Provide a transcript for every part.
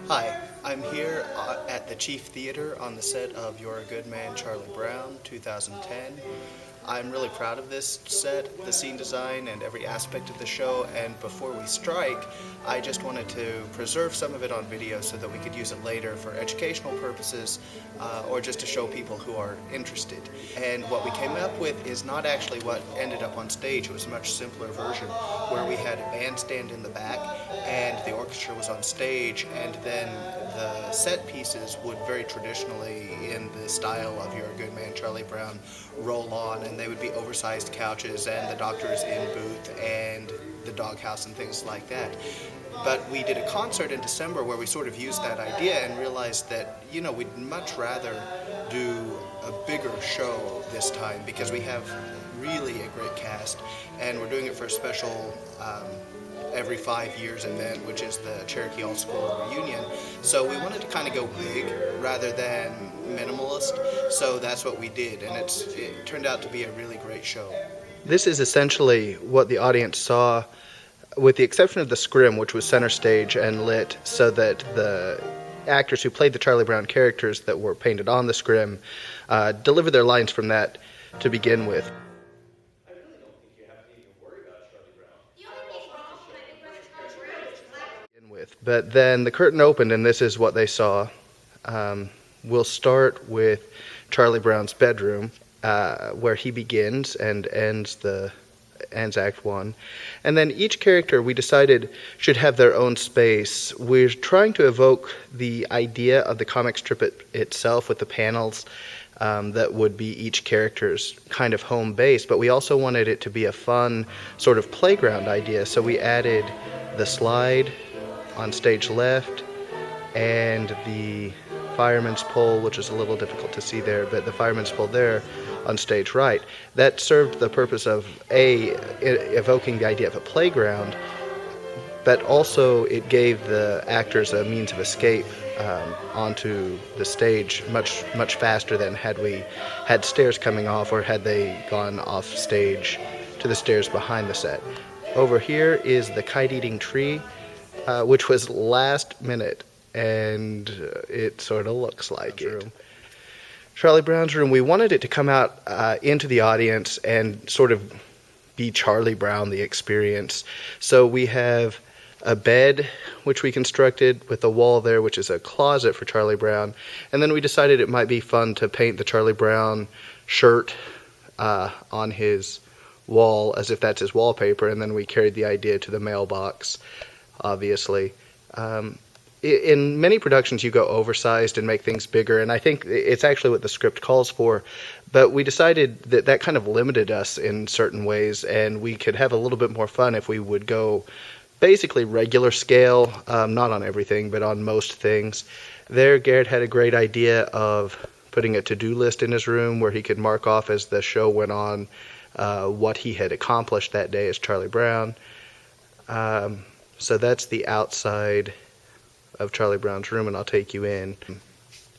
Hi, I'm here at the Chief Theater on the set of You're a Good Man, Charlie Brown, 2010. I'm really proud of this set, the scene design, and every aspect of the show, and before we strike, I just wanted to preserve some of it on video so that we could use it later for educational purposes or just to show people who are interested. And what we came up with is not actually what ended up on stage. It was a much simpler version where we had a bandstand in the back and the orchestra was on stage, and then the set pieces would very traditionally, in the style of You're a Good Man, Charlie Brown, roll on, and they would be oversized couches and the doctor's in booth and the doghouse and things like that. But we did a concert in December where we sort of used that idea and realized that, we'd much rather do a bigger show this time because we have really a great cast, and we're doing it for a special every 5 years event, which is the Cherokee All School Reunion. So we wanted to kind of go big rather than minimalist, so that's what we did, and it turned out to be a really great show. This is essentially what the audience saw, with the exception of the scrim, which was center stage and lit so that the actors who played the Charlie Brown characters that were painted on the scrim delivered their lines from that to begin with. But then the curtain opened, and this is what they saw. We'll start with Charlie Brown's bedroom, where he begins and ends Act 1. And then each character, we decided, should have their own space. We're trying to evoke the idea of the comic strip itself with the panels that would be each character's kind of home base, but we also wanted it to be a fun sort of playground idea, so we added the slide on stage left and the fireman's pole, which is a little difficult to see there, but the fireman's pole there on stage right. That served the purpose of evoking the idea of a playground, but also it gave the actors a means of escape onto the stage much faster than had we had stairs coming off or had they gone off stage to the stairs behind the set. Over here is the kite-eating tree, which was last minute, and it sort of looks like it. Charlie Brown's room, we wanted it to come out into the audience and sort of be Charlie Brown, the experience. So we have a bed, which we constructed with a wall there, which is a closet for Charlie Brown. And then we decided it might be fun to paint the Charlie Brown shirt on his wall as if that's his wallpaper. And then we carried the idea to the mailbox, obviously. In many productions, you go oversized and make things bigger, and I think it's actually what the script calls for. But we decided that that kind of limited us in certain ways, and we could have a little bit more fun if we would go basically regular scale, not on everything, but on most things. There, Garrett had a great idea of putting a to-do list in his room where he could mark off as the show went on what he had accomplished that day as Charlie Brown. So that's the outside of Charlie Brown's room, and I'll take you in.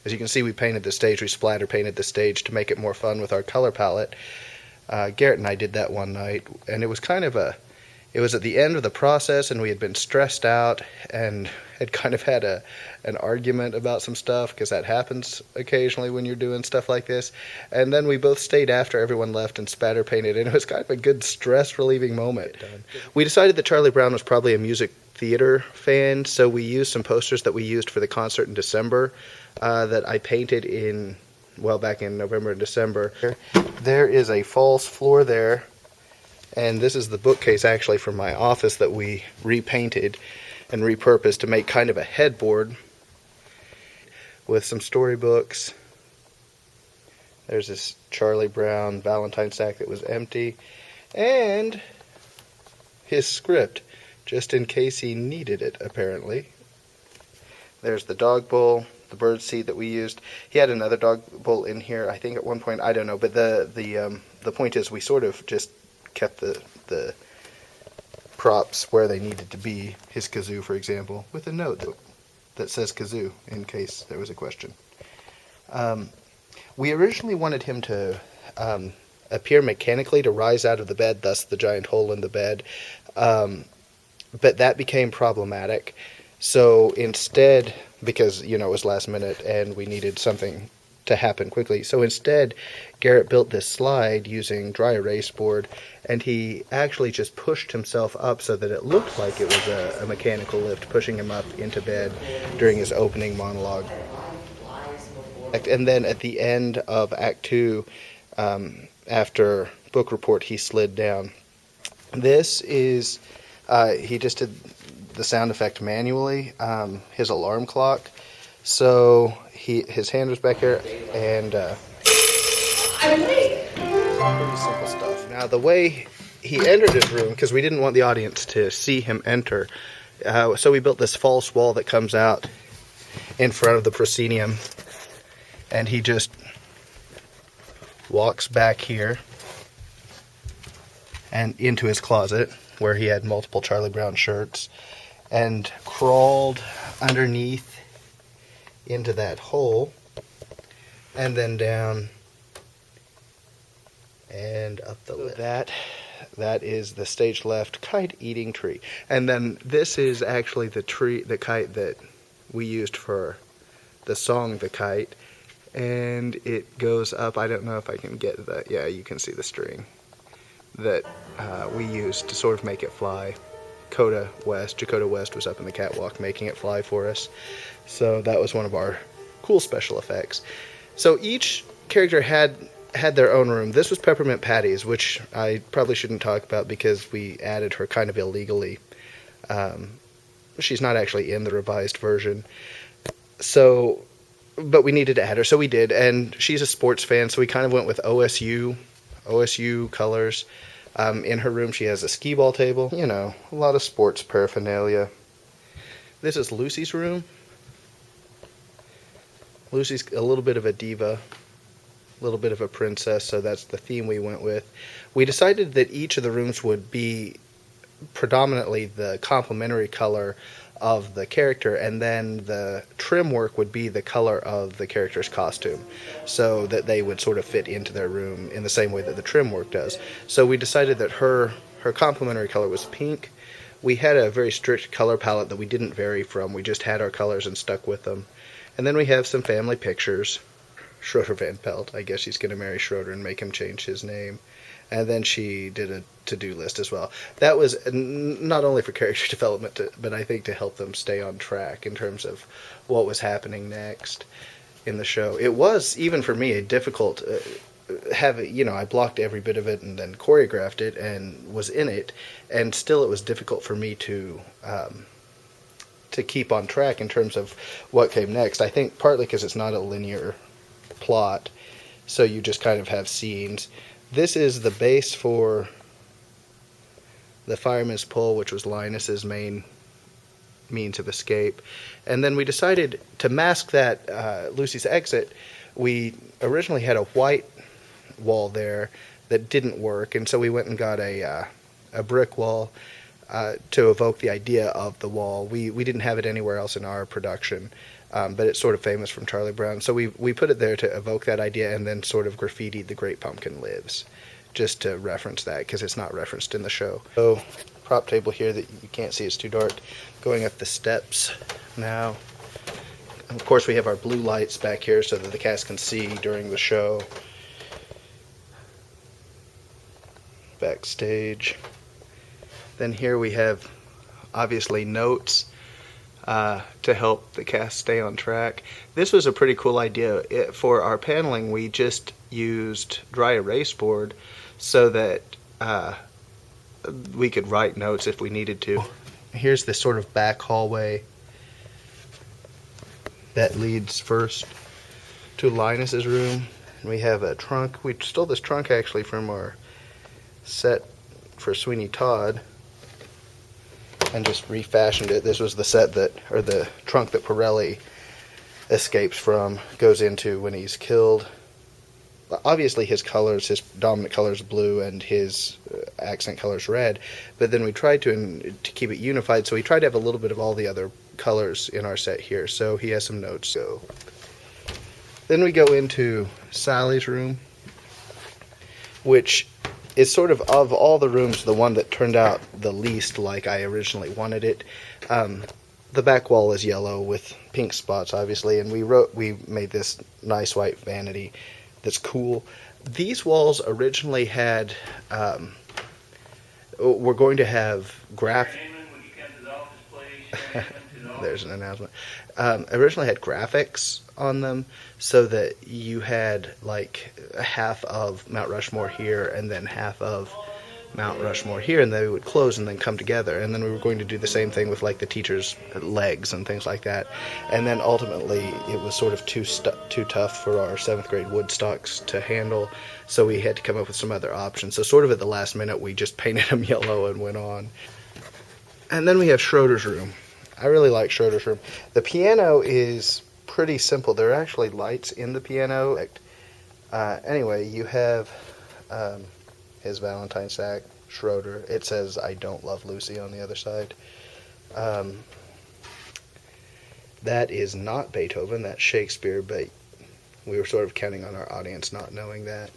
As you can see, we painted the stage, we splatter painted the stage to make it more fun with our color palette. Garrett and I did that one night, and it was it was at the end of the process, and we had been stressed out and had kind of had an argument about some stuff, because that happens occasionally when you're doing stuff like this. And then we both stayed after everyone left and spatter painted, and it was kind of a good stress-relieving moment. We decided that Charlie Brown was probably a music theater fan, so we used some posters that we used for the concert in December that I painted back in November and December. There is a false floor there, and this is the bookcase actually from my office that we repainted and repurposed to make kind of a headboard with some storybooks. There's this Charlie Brown Valentine sack that was empty, and his script, just in case he needed it, apparently. There's the dog bowl, the bird seed that we used. He had another dog bowl in here, I think at one point, I don't know, but the point is we sort of just kept the props where they needed to be. His kazoo, for example, with a note that says kazoo, in case there was a question. We originally wanted him to appear mechanically to rise out of the bed, thus the giant hole in the bed. But that became problematic. So instead, because, you know, it was last minute and we needed something to happen quickly, so instead Garrett built this slide using dry erase board, and he actually just pushed himself up so that it looked like it was a mechanical lift pushing him up into bed during his opening monologue. And then at the end of Act 2, after book report, he slid down. This is, he just did the sound effect manually, his alarm clock. So his hand was back here, and pretty simple stuff. Now the way he entered his room, because we didn't want the audience to see him enter, so we built this false wall that comes out in front of the proscenium, and he just walks back here and into his closet where he had multiple Charlie Brown shirts, and crawled underneath into that hole, and then down and up the lip. That is the stage left kite eating tree. And then this is actually the tree, the kite that we used for the song The Kite, and it goes up. I don't know if I can get that. Yeah, you can see the string that we used to sort of make it fly. Dakota West was up in the catwalk making it fly for us. So that was one of our cool special effects. So each character had their own room. This was Peppermint Patty's, which I probably shouldn't talk about because we added her kind of illegally. She's not actually in the revised version. So, but we needed to add her, so we did. And she's a sports fan, so we kind of went with OSU colors. In her room, she has a skee ball table. You know, a lot of sports paraphernalia. This is Lucy's room. Lucy's a little bit of a diva, a little bit of a princess, so that's the theme we went with. We decided that each of the rooms would be predominantly the complementary color of the character, and then the trim work would be the color of the character's costume, so that they would sort of fit into their room in the same way that the trim work does. So we decided that her complementary color was pink. We had a very strict color palette that we didn't vary from. We just had our colors and stuck with them. And then we have some family pictures. Schroeder Van Pelt, I guess she's going to marry Schroeder and make him change his name. And then she did a to-do list as well. That was not only for character development, but I think to help them stay on track in terms of what was happening next in the show. It was, even for me, a difficult I blocked every bit of it and then choreographed it and was in it, and still it was difficult for me to keep on track in terms of what came next. I think partly because it's not a linear plot, so you just kind of have scenes. This is the base for the fireman's pole, which was Linus's main means of escape. And then we decided to mask that Lucy's exit. We originally had a white wall there that didn't work, and so we went and got a brick wall to evoke the idea of the wall. We didn't have it anywhere else in our production, but it's sort of famous from Charlie Brown. So we put it there to evoke that idea, and then sort of graffitied "The Great Pumpkin Lives," just to reference that, because it's not referenced in the show. So, prop table here that you can't see, it's too dark. Going up the steps now. And of course, we have our blue lights back here so that the cast can see during the show. Backstage. Then here we have, obviously, notes to help the cast stay on track. This was a pretty cool idea. For our paneling, we just used dry erase board so that we could write notes if we needed to. Here's this sort of back hallway that leads first to Linus's room. And we have a trunk. We stole this trunk actually from our set for Sweeney Todd and just refashioned it. This was the set the trunk that Pirelli escapes from, goes into when he's killed. Obviously his dominant color is blue and his accent color is red, but then we tried to keep it unified, so we tried to have a little bit of all the other colors in our set here, so he has some notes. So then we go into Sally's room, which is sort of all the rooms, the one that turned out the least like I originally wanted it. the back wall is yellow with pink spots, obviously, and we made this nice white vanity that's cool. These walls originally had, we're going to have there's an announcement. Originally had graphics on them so that you had like half of Mount Rushmore here and then half of Mount Rushmore here, and they would close and then come together. And then we were going to do the same thing with like the teachers' legs and things like that. And then ultimately it was sort of too tough for our 7th grade wood stocks to handle, so we had to come up with some other options. So sort of at the last minute we just painted them yellow and went on. And then we have Schroeder's room. I really like Schroeder's room. The piano is pretty simple. There are actually lights in the piano. Anyway, you have his Valentine sack, Schroeder. It says "I don't love Lucy" on the other side. That is not Beethoven, that's Shakespeare, but we were sort of counting on our audience not knowing that.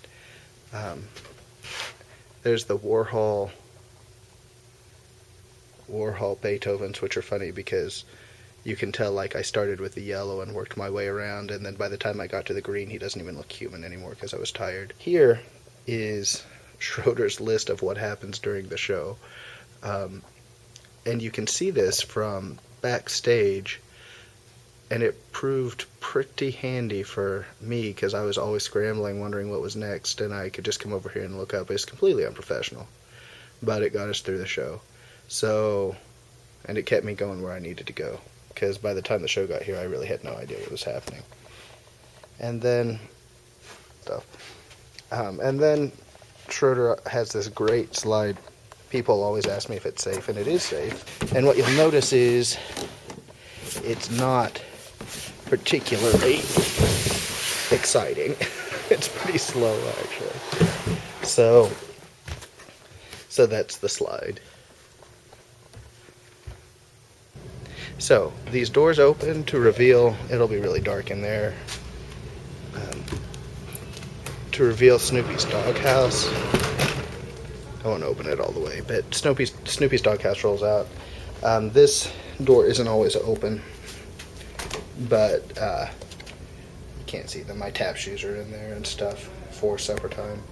There's the Warhol Beethovens, which are funny because you can tell like I started with the yellow and worked my way around, and then by the time I got to the green he doesn't even look human anymore because I was tired. Here is Schroeder's list of what happens during the show, and you can see this from Backstage, and it proved pretty handy for me because I was always scrambling wondering what was next, and I could just come over here and look up. It's completely unprofessional, but it got us through the show. So, and it kept me going where I needed to go, because by the time the show got here I really had no idea what was happening. And then Schroeder has this great slide. People always ask me if it's safe, and it is safe. And what you'll notice is it's not particularly exciting. It's pretty slow, actually. So that's the slide. So these doors open to reveal, it'll be really dark in there, to reveal Snoopy's doghouse. I won't open it all the way, but Snoopy's doghouse rolls out. This door isn't always open, but you can't see them. My tap shoes are in there and stuff for supper time.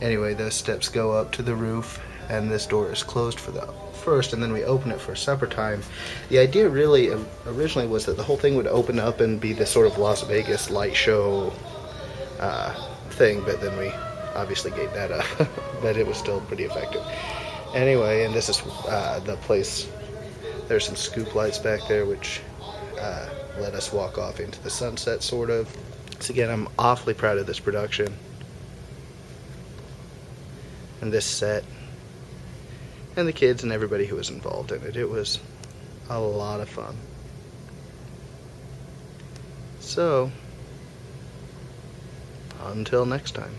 Anyway, those steps go up to the roof, and this door is closed for the first, and then we open it for supper time. The idea really originally was that the whole thing would open up and be this sort of Las Vegas light show thing, but then we obviously gave that up, but it was still pretty effective. Anyway, and this is the place. There's some scoop lights back there which let us walk off into the sunset, sort of. So again, I'm awfully proud of this production and this set and the kids and everybody who was involved in it. It was a lot of fun. So, until next time.